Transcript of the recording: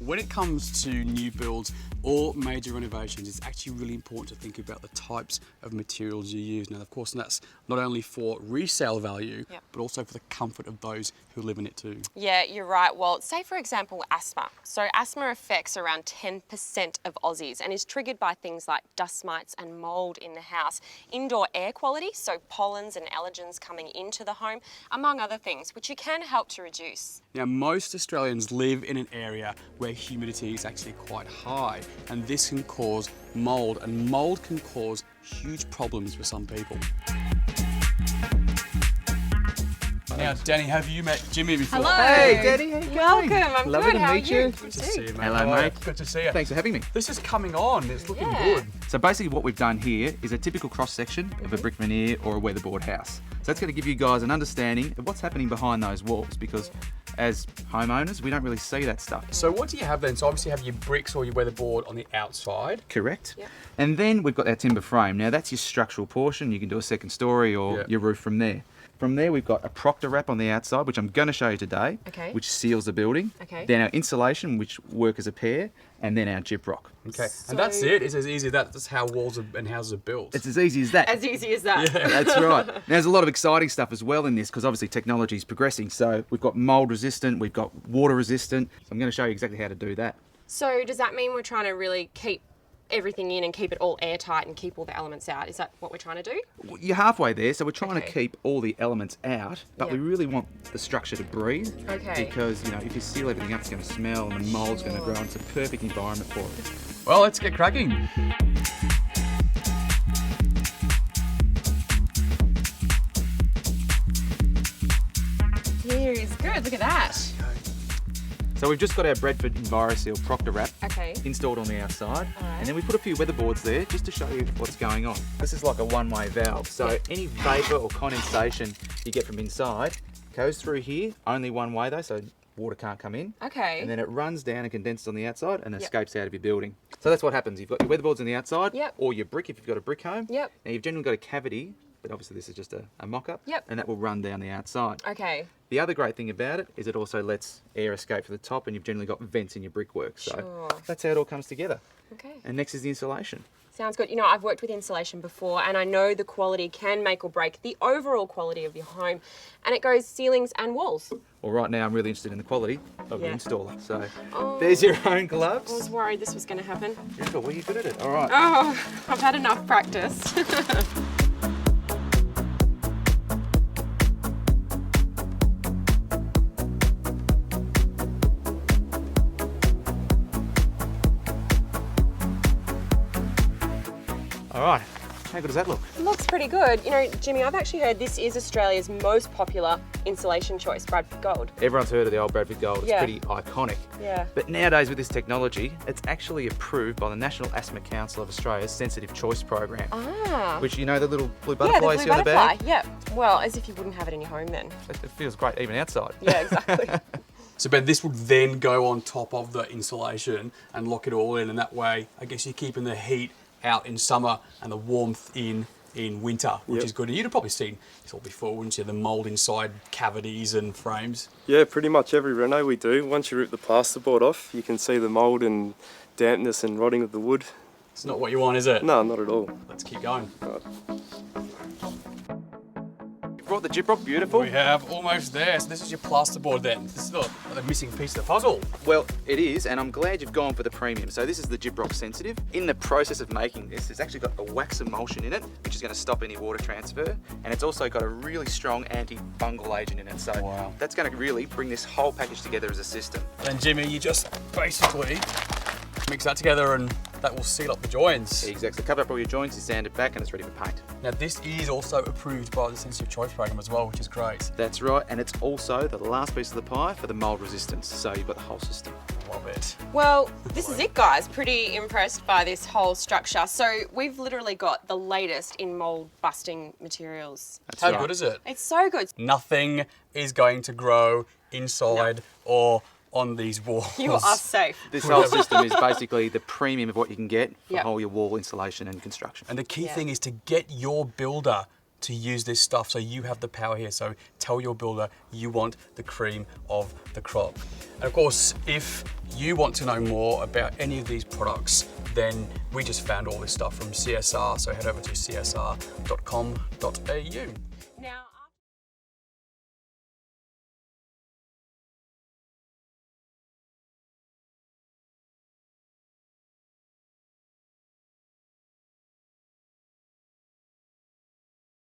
When it comes to new builds or major renovations, it's actually really important to think about the types of materials you use. Now, of course, that's not only for resale value, but also for the comfort of those who live in it too. Yeah, you're right. Well, say for example, asthma. So asthma affects around 10% of Aussies and is triggered by things like dust mites and mould in the house, indoor air quality, so pollens and allergens coming into the home, among other things, which you can help to reduce. Now, most Australians live in an area where humidity is actually quite high, and this can cause mould, and mould can cause huge problems for some people. Now, Danny, have you met Jimmy before? Hello. Hey, Danny, how you going? Welcome. I'm Lovely good. to How meet are you? you. Good to see you, mate. Hello, mate. Good to see you. Thanks for having me. This is coming on. It's looking good. So basically what we've done here is a typical cross-section of a brick veneer or a weatherboard house. So that's going to give you guys an understanding of what's happening behind those walls, because as homeowners, we don't really see that stuff. So what do you have then? So obviously you have your bricks or your weatherboard on the outside. Correct. Yep. And then we've got our timber frame. Now that's your structural portion. You can do a second story or your roof from there. From there, we've got a ProctorWrap on the outside, which I'm going to show you today, which seals the building. Okay. Then our insulation, which work as a pair, and then our Gyprock. Okay, and that's it. It's as easy as that. That's how walls and houses are built. It's as easy as that. As easy as that. Yeah. That's right. Now, there's a lot of exciting stuff as well in this, because obviously technology is progressing. So we've got mold resistant, we've got water resistant. So I'm going to show you exactly how to do that. So does that mean we're trying to really keep everything in and keep it all airtight and keep all the elements out? Is that what we're trying to do? You're halfway there, so we're trying to keep all the elements out, but we Yeah. really want the structure to breathe. Okay. Because, you know, if you seal everything up, it's going to smell and the mold's going to grow, and it's a perfect environment for it. Well, let's get cracking. Here is good. Look at that. So we've just got our Bradford Enviroseal ProctorWrap Okay. installed on the outside, Alright. and then we put a few weatherboards there just to show you what's going on. This is like a one-way valve, so any vapour or condensation you get from inside goes through here, only one way though, so water can't come in. Okay. And then it runs down and condenses on the outside and escapes out of your building. So that's what happens. You've got your weatherboards on the outside, or your brick if you've got a brick home. Yep. Now you've generally got a cavity, but obviously this is just a mock-up, and that will run down the outside. Okay. The other great thing about it is it also lets air escape from the top, and you've generally got vents in your brickwork. So that's how it all comes together. Okay. And next is the insulation. Sounds good. You know, I've worked with insulation before, and I know the quality can make or break the overall quality of your home, and it goes ceilings and walls. Well, right now I'm really interested in the quality of the installer. So Oh. there's your own gloves. I was worried this was going to happen. Beautiful. Well, you're good at it. All right. Oh, I've had enough practice. All right. How good does that look? Looks pretty good. You know, Jimmy, I've actually heard this is Australia's most popular insulation choice, Bradford Gold. Everyone's heard of the old Bradford Gold. It's pretty iconic. Yeah. But nowadays with this technology, it's actually approved by the National Asthma Council of Australia's Sensitive Choice Program. Ah. Which, you know, the little blue Yeah, the butterflies blue on the butterfly. back? Yeah. Well, as if you wouldn't have it in your home then. It feels great even outside. Yeah, exactly. So Ben, this would then go on top of the insulation and lock it all in, and that way, I guess you're keeping the heat out in summer and the warmth in winter, which is good. And you'd have probably seen this all before, wouldn't you? The mould inside cavities and frames. Yeah, pretty much every reno we do. Once you rip the plasterboard off, you can see the mould and dampness and rotting of the wood. It's not what you want, is it? No, not at all. Let's keep going. Right. Brought the Gyprock, beautiful. We have almost there. So this is your plasterboard then. This is the missing piece of the puzzle. Well, it is, and I'm glad you've gone for the premium. So this is the Gyprock Sensitive. In the process of making this, it's actually got a wax emulsion in it, which is going to stop any water transfer. And it's also got a really strong anti-fungal agent in it. So that's going to really bring this whole package together as a system. And Jimmy, you just basically mix that together and that will seal up the joints. Exactly. Cover up all your joints, you sand it back, and it's ready for paint. Now this is also approved by the Sensitive Choice Program as well, which is great. That's right, and it's also the last piece of the pie for the mould resistance. So you've got the whole system. Love it. Well, this is it, guys. Pretty impressed by this whole structure. So we've literally got the latest in mold busting materials. How good is it? It's so good. Nothing is going to grow inside or on these walls. You are safe. This whole system is basically the premium of what you can get for Yep. whole your wall insulation and construction. And the key thing is to get your builder to use this stuff, so you have the power here. So tell your builder you want the cream of the crop. And of course, if you want to know more about any of these products, then we just found all this stuff from CSR, so head over to csr.com.au. Now,